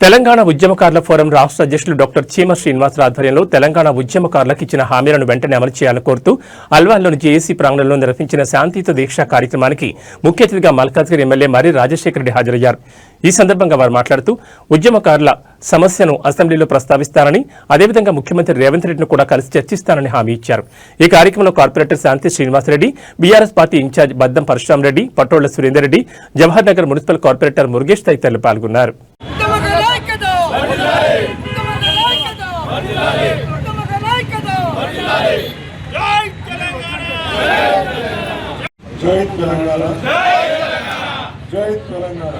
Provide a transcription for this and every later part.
తెలంగాణ ఉద్యమకారుల ఫోరం రాష్ట్ర అధ్యక్షులు డాక్టర్ చీమ శ్రీనివాసరావు ఆధ్వర్యంలో తెలంగాణ ఉద్యమకారులకు ఇచ్చిన హామీలను వెంటనే అమలు చేయాలని కోరుతూ అల్వాల్లోని జేఏసీ ప్రాంగణంలో నిర్వహించిన శాంతియుత దీక్ష కార్యక్రమానికి ముఖ్య అతిథిగా మల్కాజ్గిరి ఎమ్మెల్యే మరి రాజశేఖర రెడ్డి హాజరయ్యారు. ఈ సందర్భంగా వారు మాట్లాడుతూ ఉద్యమకారుల సమస్యను అసెంబ్లీలో ప్రస్తావిస్తారని, అదేవిధంగా ముఖ్యమంత్రి రేవంత్ రెడ్డిని కూడా కలిసి చర్చిస్తానని హామీ ఇచ్చారు. ఈ కార్యక్రమంలో కార్పొరేటర్ శాంతి శ్రీనివాసరెడ్డి, బీఆర్ఎస్ పార్టీ ఇన్ఛార్జ్ బద్దం పరశురామరెడ్డి, పట్టోళ్ల సురేందర్ రెడ్డి, జవహర్ నగర్ మున్సిపల్ కార్పొరేటర్ మురుగేష్ తదితరులు పాల్గొన్నారు. జై తెలంగాణ, జై తెలంగాణ.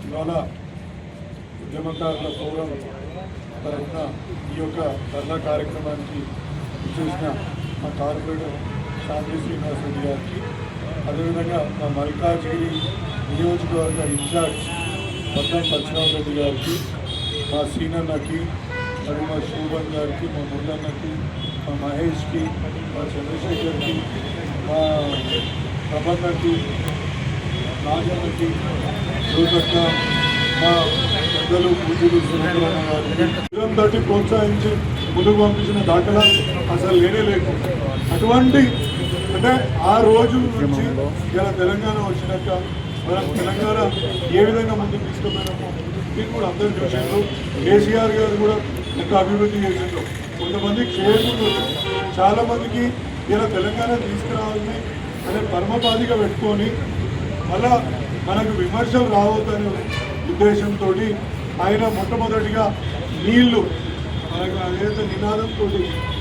ఇవాళ ఉద్యమకారుల ఫోరం తరఫున ఈ యొక్క ధర్నా కార్యక్రమానికి చేసిన మా కార్పొరేటర్ శాంతి శ్రీనివాసరెడ్డి గారికి, అదేవిధంగా మా మల్కాజ్గిరి నియోజకవర్గ ఇన్ఛార్జ్ బద్దం పరశురామరెడ్డి గారికి, మా సీనన్నకి, మరియు మా శోభన్ గారికి, మా మురళన్నకి, మా మహేష్కి, మా చంద్రశేఖర్కి, మా ప్రబంధకి, రాజన్నకి, లోకక్క, మా పెద్దలు పూజలు సురేంద్రన్న గారికి ఇదంతటి ప్రోత్సహించి ముందుకు పంపించిన దాఖలా అసలు లేనే లేదు. అటువంటి అంటే ఆ రోజు నుంచి ఇలా తెలంగాణ వచ్చినాక మనం తెలంగాణ ఏ విధంగా ముందుకు తీసుకుపోయినామో ఇది కూడా అందరూ చూసారు. కేసీఆర్ గారు కూడా ఎంత అభివృద్ధి చేసిందో, కొంతమంది చేయకుండా చాలా మందికి ఇలా తెలంగాణ తీసుకురావాలని అనే పరమపాదిగా పెట్టుకొని మళ్ళా మనకు విమర్శలు రావద్దనే ఉద్దేశంతో ఆయన మొట్టమొదటిగా నీళ్లు మనకు ఏదైతే నినాదంతో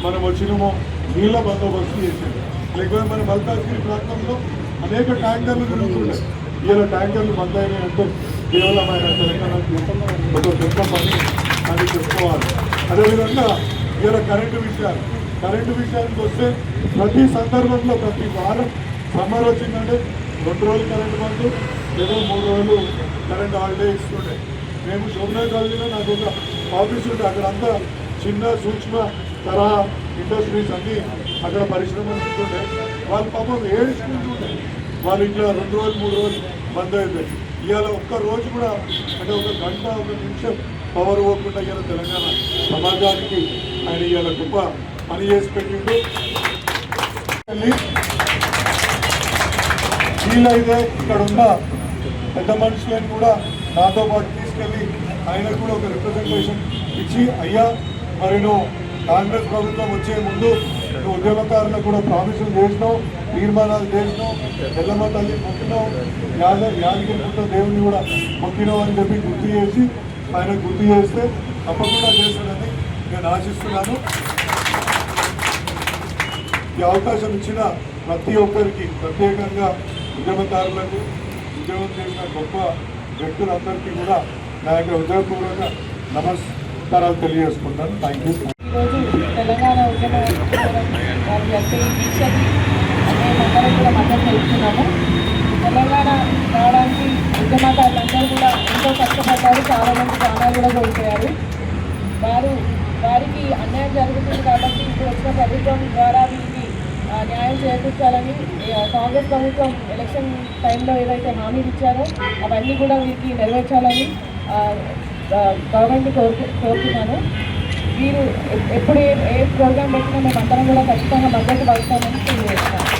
మనం వచ్చినామో నీళ్ళ బందోబస్తు చేసాం. లేకపోతే మన మల్కాజ్గిరి ప్రాంతంలో అనేక ట్యాంకర్లు జరుగుతుండే, ఇలా ట్యాంకర్లు బంద్ అయినాయి అంటే కేవలం ఆయన తెలంగాణకు ఒక పెద్ద పని అని చెప్పుకోవాలి. అదేవిధంగా ఇలా కరెంటు విషయానికి వస్తే ప్రతి సందర్భంలో ప్రతి వారం సమ్మర్ వచ్చిందంటే 2 రోజులు కరెంటు బంద్, లేదా 3 రోజులు కరెంట్ హాలిడే ఇస్తుండే. మేము సోమనాథ్ కాలేజీలో నాకు ఒక ఆఫీస్ ఉంటే అక్కడంతా చిన్న సూక్ష్మ తరహా ఇండస్ట్రీస్ అన్నీ అక్కడ పరిశ్రమలు ఉంటుండే. వాళ్ళు పాపం ఏడుచుకుంటుండే, వాళ్ళు ఇట్లా 2 రోజులు 3 రోజులు బంద్ అయిపోయి. ఇవాళ ఒక్క రోజు కూడా అంటే 1 గంట 1 నిమిషం పవర్ పోకుండా ఇవాళ తెలంగాణ సమాజానికి ఆయన ఇవాళ గొప్ప పని చేసి పెట్టిండు. వీళ్ళైతే ఇక్కడ ఉన్న పెద్ద మనుషులను కూడా నాతో పాటు తీసుకెళ్ళి ఆయనకు కూడా ఒక రిప్రజెంటేషన్ ఇచ్చి, అయ్యా మరి నువ్వు కాంగ్రెస్ ప్రభుత్వం వచ్చే ముందు నువ్వు ఉద్యమకారులకు కూడా ప్రామిసులు చేసినావు, తీర్మానాలు చేసినావు, ఎల్లమ్మ తల్లి మొక్కినావు, యాదగిరి దేవుని కూడా మొక్కినావు అని చెప్పి గుర్తు చేసి ఆయన గుర్తు చేస్తే తప్పకుండా చేస్తాడని నేను ఆశిస్తున్నాను. ఈ అవకాశం ఇచ్చిన ప్రతి ఒక్కరికి, ప్రత్యేకంగా ఉద్యమకారులకు, ఉద్యమం చేసిన గొప్ప వ్యక్తులందరికీ కూడా నా యొక్క హృదయపూర్వక నమస్కారాలు తెలియజేసుకుంటాను. Thank you. ఈరోజు తెలంగాణ ఉద్యమ వారి యొక్క ఈ దీక్షకి మేమందరం కూడా మద్దతు తెలుపుతున్నాము. తెలంగాణ రావడానికి ఉద్యమకారులందరూ కూడా ఎంతో కష్టపడ్డారు, చాలామంది ప్రాణాలు కూడా కోల్పోయారు. వారికి అన్యాయం జరుగుతుంది కాబట్టి ఇప్పుడు వచ్చిన ప్రభుత్వం ద్వారా వీరికి న్యాయం చేకూర్చాలని కాంగ్రెస్ ప్రభుత్వం ఎలక్షన్ టైంలో ఏవైతే హామీలు ఇచ్చారో అవన్నీ కూడా వీరికి నెరవేర్చాలని గవర్నమెంట్ని కోరుతున్నాను. వీరు ఎప్పుడు ఏ ప్రోగ్రాం పెట్టినా మేము అందరం కూడా ఖచ్చితంగా మద్దతు పలుకుతామని తెలియజేస్తున్నాను.